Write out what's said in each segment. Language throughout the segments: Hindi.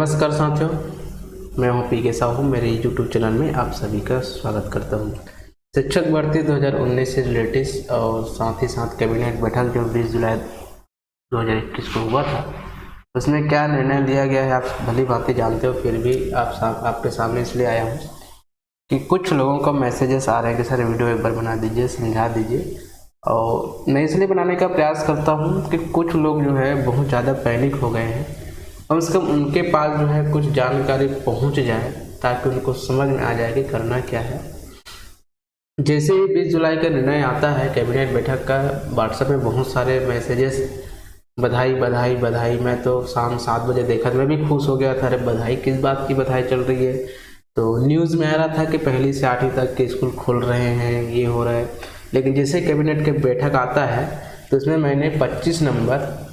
नमस्कार साथियों, मैं हूं पी.के. साहू। मेरे यूट्यूब चैनल में आप सभी का स्वागत करता हूं। शिक्षक भर्ती 2019 से रिलेटेड और साथ ही साथ कैबिनेट बैठक जो 20 जुलाई 2021 को हुआ था, उसमें क्या निर्णय लिया गया है आप भली भांति जानते हो। फिर भी आपके सामने इसलिए आया हूँ कि कुछ लोगों का मैसेजेस आ रहे हैं कि सर वीडियो एक बार बना दीजिए, समझा दीजिए। और मैं इसलिए बनाने का प्रयास करता हूँ कि कुछ लोग जो है बहुत ज़्यादा पैनिक हो गए हैं, कम से कम उनके पास जो है कुछ जानकारी पहुंच जाए ताकि उनको समझ में आ जाए कि करना क्या है। जैसे ही 20 जुलाई का निर्णय आता है कैबिनेट बैठक का, व्हाट्सएप में बहुत सारे मैसेजेस, बधाई बधाई बधाई। मैं तो शाम 7 बजे देखा तो मैं भी खुश हो गया था। अरे बधाई, किस बात की बधाई चल रही है? तो न्यूज़ में आ रहा था कि पहली से 8वीं तक के स्कूल खोल रहे हैं, ये हो रहा है। लेकिन जैसे कैबिनेट के बैठक आता है तो उसमें मैंने 25 नंबर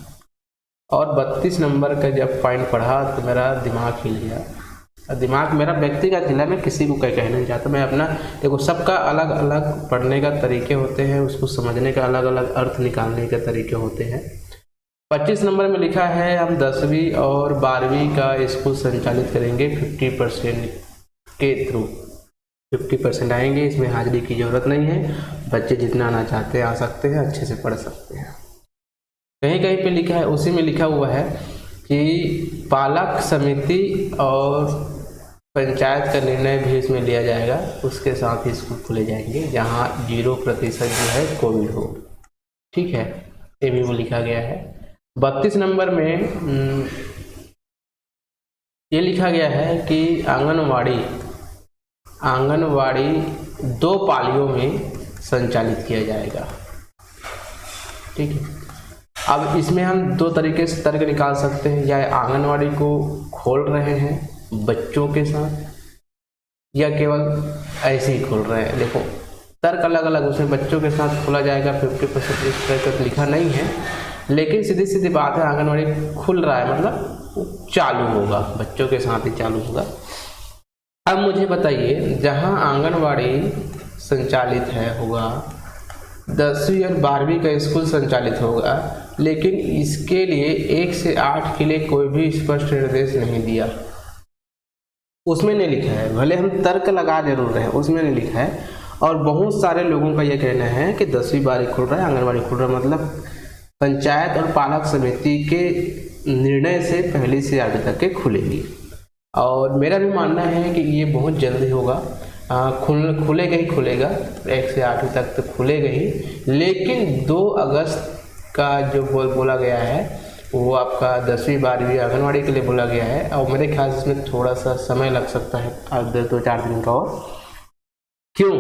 और 32 नंबर का जब पॉइंट पढ़ा तो मेरा दिमाग हिल गया। दिमाग मेरा व्यक्तिगत हिला, मैं किसी को कहना नहीं चाहता। मैं अपना देखो, सबका अलग अलग पढ़ने का तरीके होते हैं, उसको समझने का अलग अलग अर्थ निकालने के तरीके होते हैं। 25 नंबर में लिखा है हम 10वीं और 12वीं का स्कूल संचालित करेंगे 50% के थ्रू। 50% आएंगे, इसमें हाजिरी की ज़रूरत नहीं है। बच्चे जितना आना चाहते हैं आ सकते हैं, अच्छे से पढ़ सकते हैं। कहीं कहीं पे लिखा है, उसी में लिखा हुआ है कि पालक समिति और पंचायत का निर्णय भी इसमें लिया जाएगा। उसके साथ ही स्कूल खुले जाएंगे जहां 0% जो है कोविड हो। ठीक है, ये भी वो लिखा गया है। 32 नंबर में ये लिखा गया है कि आंगनवाड़ी 2 पालियों में संचालित किया जाएगा। ठीक है, अब इसमें हम 2 तरीके से तर्क निकाल सकते हैं। या आंगनवाड़ी को खोल रहे हैं बच्चों के साथ, या केवल ऐसे ही खोल रहे हैं। देखो, तर्क अलग अलग, उसमें बच्चों के साथ खोला जाएगा 50%, इस तरह का लिखा नहीं है। लेकिन सीधी सीधी बात है, आंगनवाड़ी खुल रहा है मतलब चालू होगा, बच्चों के साथ ही चालू होगा। अब मुझे बताइए, जहाँ आंगनवाड़ी संचालित होगा, 10वीं और 12वीं का स्कूल संचालित होगा, लेकिन इसके लिए 1 से 8 के लिए कोई भी स्पष्ट निर्देश नहीं दिया। उसमें नहीं लिखा है, भले हम तर्क लगा जरूर रहे हैं, उसमें नहीं लिखा है। और बहुत सारे लोगों का यह कहना है कि 10वीं 12वीं खुल रहा है, आंगनबाड़ी खुल रहा है, मतलब पंचायत और पालक समिति के निर्णय से पहली से 8वीं तक के खुलेंगी। और मेरा भी मानना है कि ये बहुत जल्दी होगा। खुलेगा ही खुलेगा, 1 से 8वीं तक तो खुलेगा ही। लेकिन 2 अगस्त का जो बोला गया है वो आपका 10वीं 12वीं आंगनवाड़ी के लिए बोला गया है। और मेरे ख्याल से इसमें थोड़ा सा समय लग सकता है, 2-4 दिन का। और क्यों?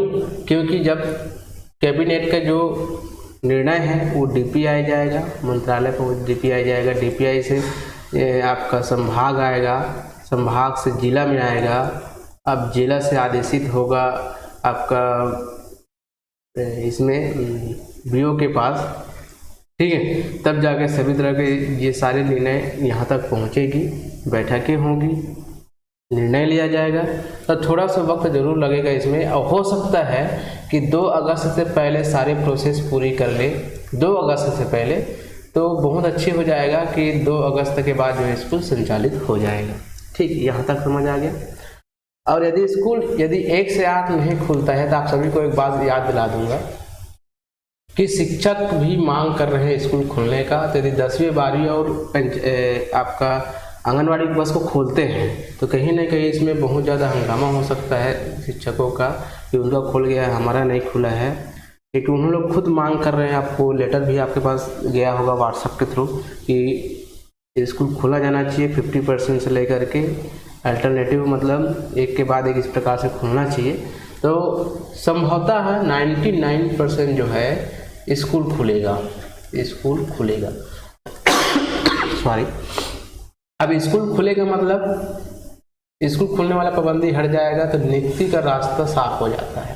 क्योंकि जब कैबिनेट का जो निर्णय है वो DPI जाएगा, मंत्रालय पर DPI जाएगा, DPI से आपका संभाग आएगा, संभाग से जिला में आएगा, अब जिला से आदेशित होगा आपका इसमें BO के पास। ठीक है, तब जाके सभी तरह के ये सारे निर्णय यहाँ तक पहुँचेगी, बैठकें होंगी, निर्णय लिया जाएगा। तो थोड़ा सा वक्त जरूर लगेगा इसमें। और हो सकता है कि 2 अगस्त से पहले सारे प्रोसेस पूरी कर ले। 2 अगस्त से पहले तो बहुत अच्छी हो जाएगा कि 2 अगस्त के बाद जो स्कूल संचालित हो जाएगा। ठीक, यहाँ तक समझ आ गया। और यदि 1 से 8 नहीं खुलता है तो आप सभी को एक बात याद दिला दूंगा कि शिक्षक भी मांग कर रहे हैं स्कूल खोलने का। तो यदि 10वीं 12वीं और आपका आंगनवाड़ी बस को खोलते हैं तो कहीं ना कहीं इसमें बहुत ज़्यादा हंगामा हो सकता है शिक्षकों का कि उनका खुल गया है, हमारा नहीं खुला है। लेकिन उन लोग खुद मांग कर रहे हैं, आपको लेटर भी आपके पास गया होगा व्हाट्सएप के थ्रू कि स्कूल खोला जाना चाहिए 50% से लेकर के अल्टरनेटिव, मतलब एक के बाद एक इस प्रकार से खुलना चाहिए। तो संभवतः है 99% जो है स्कूल खुलेगा। सॉरी, अब स्कूल खुलेगा मतलब स्कूल खुलने वाला पाबंदी हट जाएगा, तो नियुक्ति का रास्ता साफ हो जाता है।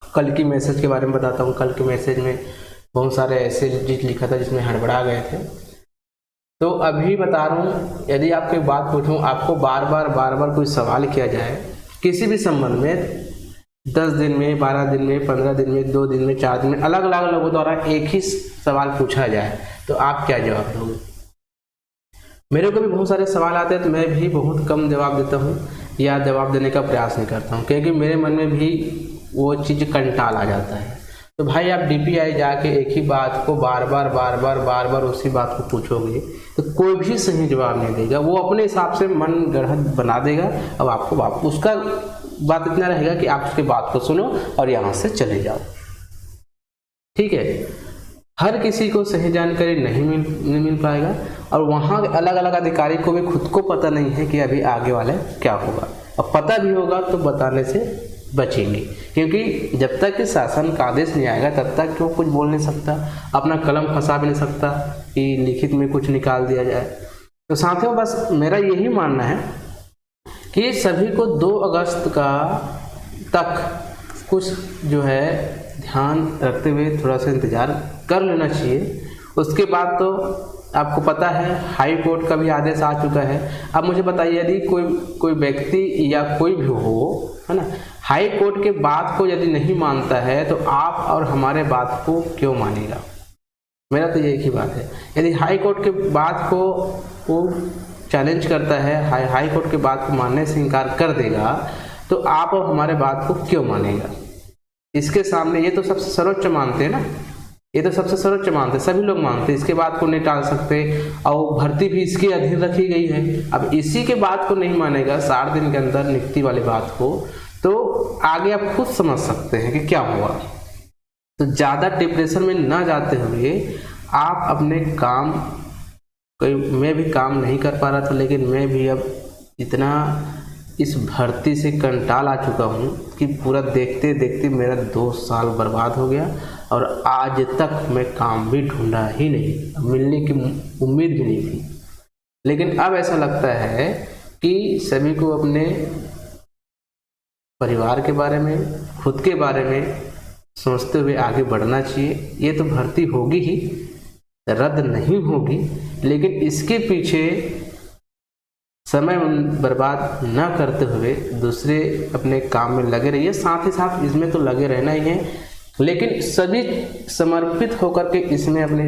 कल की मैसेज के बारे में बताता हूँ। कल के मैसेज में बहुत सारे ऐसे लिखा था जिसमें हड़बड़ा गए थे। तो अभी बता रहा हूँ, यदि आपको एक बात पूछूं, आपको बार बार कोई सवाल किया जाए किसी भी संबंध में, 10 दिन में, 12 दिन में, 15 दिन में, 2 दिन में, 4 दिन में, अलग अलग लोगों द्वारा एक ही सवाल पूछा जाए तो आप क्या जवाब दोगे? मेरे को भी बहुत सारे सवाल आते हैं तो मैं भी बहुत कम जवाब देता हूँ या जवाब देने का प्रयास नहीं करता हूँ, क्योंकि मेरे मन में भी वो चीज़ कंटाल आ जाता है। तो भाई आप DPI जाके एक ही बात को बार बार उसी बात को पूछोगे तो कोई भी सही जवाब नहीं देगा, वो अपने हिसाब से मन गढ़ंत बना देगा। अब आपको उसका बात इतना रहेगा कि आप उसके बात को सुनो और यहाँ से चले जाओ। ठीक है, हर किसी को सही जानकारी नहीं मिल पाएगा, और वहाँ अलग अलग अधिकारी को भी खुद को पता नहीं है कि अभी आगे वाले क्या होगा, और पता भी होगा तो बताने से बचेंगे, क्योंकि जब तक कि शासन का आदेश नहीं आएगा तब तक वो कुछ बोल नहीं सकता, अपना कलम फंसा भी नहीं सकता कि लिखित में कुछ निकाल दिया जाए। तो साथियों, बस मेरा यही मानना है कि सभी को 2 अगस्त तक कुछ जो है ध्यान रखते हुए थोड़ा सा इंतज़ार कर लेना चाहिए। उसके बाद तो आपको पता है हाई कोर्ट का भी आदेश आ चुका है। अब मुझे बताइए, यदि कोई व्यक्ति या कोई भी हो, है ना, हाई कोर्ट के बात को यदि नहीं मानता है तो आप और हमारे बात को क्यों मानेगा? मेरा तो यही बात है। यदि हाई कोर्ट के बात को वो चैलेंज करता है, हाई कोर्ट के बात को मानने से इनकार कर देगा, तो आप और हमारे बात को क्यों मानेगा? इसके सामने ये तो सबसे सर्वोच्च मानते हैं ना, ये तो सबसे सर्वोच्च मानते, सभी लोग मानते, इसके बात को नहीं टाल सकते, और भर्ती भी इसके अधीन रखी गई है। अब इसी के बात को नहीं मानेगा 60 दिन के अंदर नियुक्ति वाली बात को, तो आगे आप खुद समझ सकते हैं कि क्या हुआ। तो ज़्यादा डिप्रेशन में ना जाते हुए आप अपने काम, मैं भी काम नहीं कर पा रहा था, लेकिन मैं भी अब इतना इस भर्ती से कंटाल आ चुका हूँ कि पूरा देखते देखते मेरा 2 साल बर्बाद हो गया, और आज तक मैं काम भी ढूंढा ही नहीं, मिलने की उम्मीद भी नहीं थी। लेकिन अब ऐसा लगता है कि सभी को अपने परिवार के बारे में, खुद के बारे में सोचते हुए आगे बढ़ना चाहिए। ये तो भर्ती होगी ही, रद्द नहीं होगी, लेकिन इसके पीछे समय बर्बाद न करते हुए दूसरे अपने काम में लगे रहिए। साथ ही साथ इसमें तो लगे रहना ही है, लेकिन सभी समर्पित होकर के इसमें अपने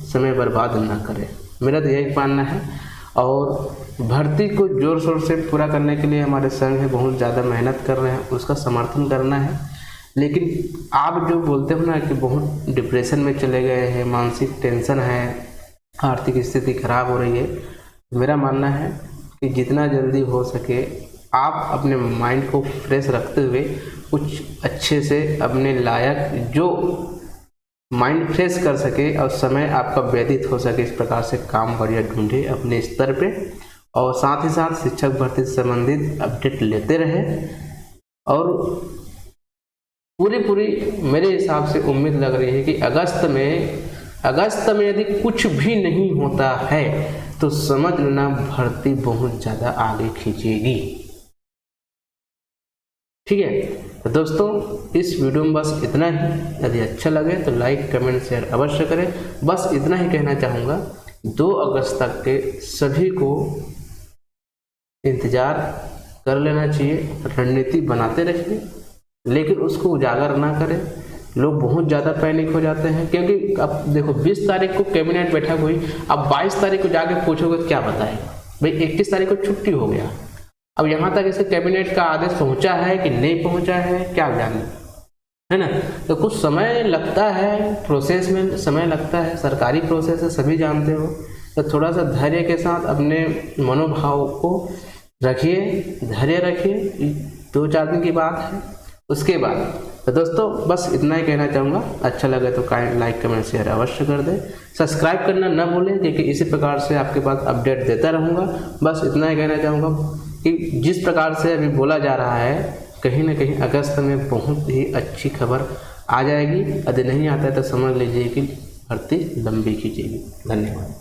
समय बर्बाद न करें, मेरा तो यही मानना है। और भर्ती को जोर शोर से पूरा करने के लिए हमारे संघ है बहुत ज़्यादा मेहनत कर रहे हैं, उसका समर्थन करना है। लेकिन आप जो बोलते हो ना कि बहुत डिप्रेशन में चले गए हैं, मानसिक टेंशन है, आर्थिक स्थिति खराब हो रही है, मेरा मानना है कि जितना जल्दी हो सके आप अपने माइंड को फ्रेश रखते हुए कुछ अच्छे से अपने लायक जो माइंड फ्रेश कर सके और समय आपका व्यतीत हो सके, इस प्रकार से काम बढ़िया ढूंढे अपने स्तर पे, और साथ ही साथ शिक्षक भर्ती से संबंधित अपडेट लेते रहे। और पूरी मेरे हिसाब से उम्मीद लग रही है कि अगस्त में यदि कुछ भी नहीं होता है तो समझ लेना भर्ती बहुत ज़्यादा आगे खींचेगी। ठीक है, तो दोस्तों इस वीडियो में बस इतना ही। यदि अच्छा लगे तो लाइक, कमेंट, शेयर अवश्य करें। बस इतना ही कहना चाहूँगा, 2 अगस्त तक के सभी को इंतज़ार कर लेना चाहिए, रणनीति बनाते रहिए, लेकिन उसको उजागर ना करें। लोग बहुत ज़्यादा पैनिक हो जाते हैं, क्योंकि अब देखो 20 तारीख को कैबिनेट बैठक हुई, अब 22 तारीख को जाके पूछोगे तो क्या बताएगा भाई, 21 तारीख को छुट्टी हो गया। अब यहाँ तक इसके कैबिनेट का आदेश पहुँचा है कि नहीं पहुँचा है क्या जाने, है ना। तो कुछ समय लगता है, प्रोसेस में समय लगता है, सरकारी प्रोसेस है, सभी जानते हो। तो थोड़ा सा धैर्य के साथ अपने मनोभाव को रखिए, धैर्य रखिए, 2-4 दिन की बात है। उसके बाद तो दोस्तों बस इतना ही कहना चाहूँगा। अच्छा लगे तो लाइक, कमेंट, शेयर अवश्य कर दें। सब्सक्राइब करना न भूलें, क्योंकि इसी प्रकार से आपके पास अपडेट देता रहूँगा। बस इतना ही कहना चाहूँगा कि जिस प्रकार से अभी बोला जा रहा है, कहीं ना कहीं अगस्त में बहुत ही अच्छी खबर आ जाएगी। यदि नहीं आता है तो समझ लीजिए कि भर्ती लंबी खींचेगी। धन्यवाद।